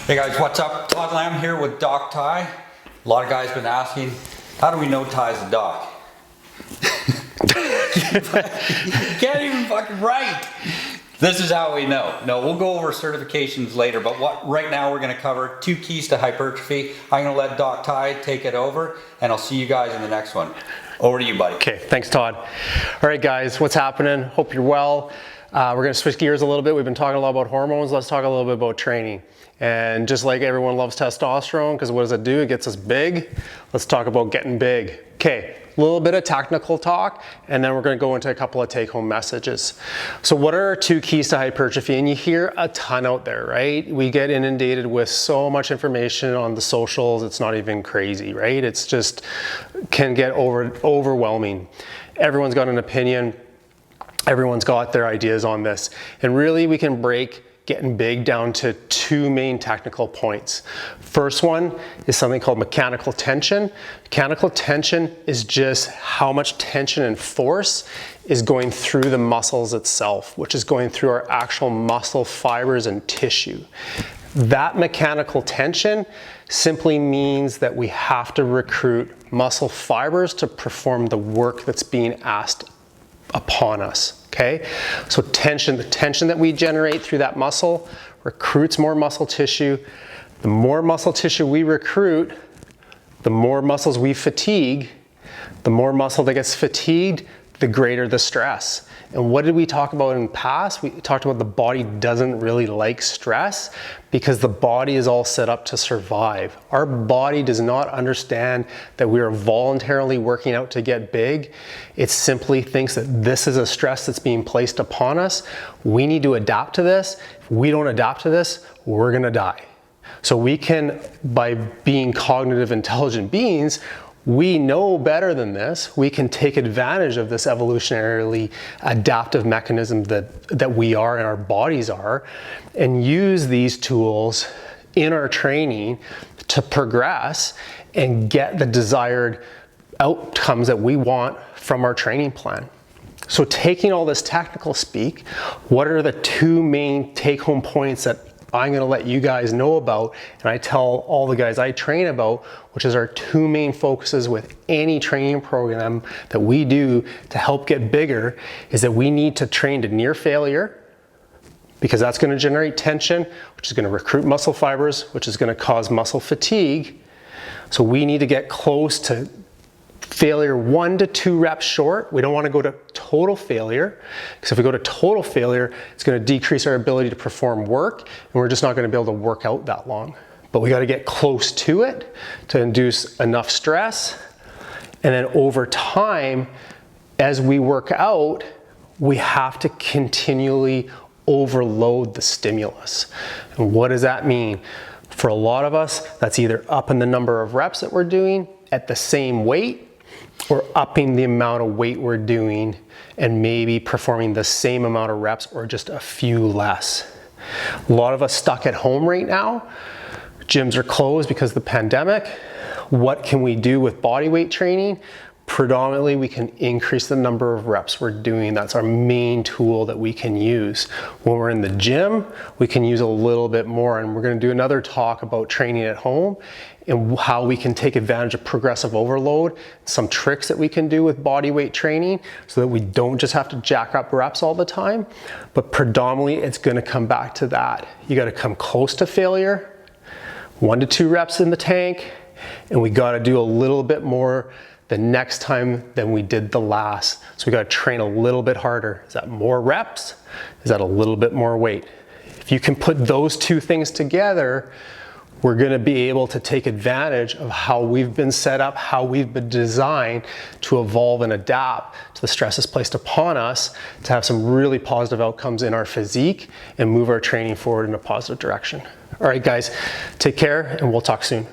Hey guys, what's up? Todd Lamb here with Doc Ty. A lot of guys been asking, how do we know Ty's a doc? You can't even fucking write. This is how we know. No, we'll go over certifications later, but right now we're gonna cover 2 keys to hypertrophy. I'm gonna let Doc Ty take it over, and I'll see you guys in the next one. Over to you, buddy. Okay, thanks, Todd. All right, guys, what's happening? Hope you're well. We're gonna switch gears a little bit. We've been talking a lot about hormones. Let's talk a little bit about training. And just like everyone loves testosterone, because what does it do? It gets us big. Let's talk about getting big. Okay, a little bit of technical talk, and then we're gonna go into a couple of take-home messages. So what are our 2 keys to hypertrophy? And you hear a ton out there, right? We get inundated with so much information on the socials, it's not even crazy, right? It's just, can get overwhelming. Everyone's got an opinion. Everyone's got their ideas on this. And really we can break getting big down to 2 main technical points. First one is something called mechanical tension. Mechanical tension is just how much tension and force is going through the muscles itself, which is going through our actual muscle fibers and tissue. That mechanical tension simply means that we have to recruit muscle fibers to perform the work that's being asked upon us. Okay, so tension, the tension that we generate through that muscle recruits more muscle tissue. The more muscle tissue we recruit, the more muscles we fatigue. The more muscle that gets fatigued, the greater the stress. And what did we talk about in the past? We talked about the body doesn't really like stress because the body is all set up to survive. Our body does not understand that we are voluntarily working out to get big. It simply thinks that this is a stress that's being placed upon us. We need to adapt to this. If we don't adapt to this, we're gonna die. So we can, by being cognitive intelligent beings, we know better than this. We can take advantage of this evolutionarily adaptive mechanism that we are and our bodies are, and use these tools in our training to progress and get the desired outcomes that we want from our training plan. So taking all this technical speak, what are the 2 main take-home points that I'm gonna let you guys know about, and I tell all the guys I train about, which is our 2 main focuses with any training program that we do to help get bigger, is that we need to train to near failure, because that's gonna generate tension, which is gonna recruit muscle fibers, which is gonna cause muscle fatigue. So we need to get close to failure 1 to 2 reps short. We don't want to go to total failure, because if we go to total failure, it's going to decrease our ability to perform work, and we're just not going to be able to work out that long. But we got to get close to it to induce enough stress. And then over time, as we work out, we have to continually overload the stimulus. And what does that mean? For a lot of us, that's either upping the number of reps that we're doing at the same weight, or upping the amount of weight we're doing and maybe performing the same amount of reps or just a few less. A lot of us stuck at home right now. Gyms are closed because of the pandemic. What can we do with body weight training? Predominantly, we can increase the number of reps we're doing. That's our main tool that we can use. When we're in the gym, we can use a little bit more, and we're going to do another talk about training at home and how we can take advantage of progressive overload, some tricks that we can do with body weight training so that we don't just have to jack up reps all the time. But predominantly, it's going to come back to that. You got to come close to failure, 1 to 2 reps in the tank, and we got to do a little bit more the next time than we did the last. So we got to train a little bit harder. Is that more reps? Is that a little bit more weight? If you can put those 2 things together, we're going to be able to take advantage of how we've been set up, how we've been designed to evolve and adapt to the stresses placed upon us to have some really positive outcomes in our physique and move our training forward in a positive direction. All right, guys, take care, and we'll talk soon.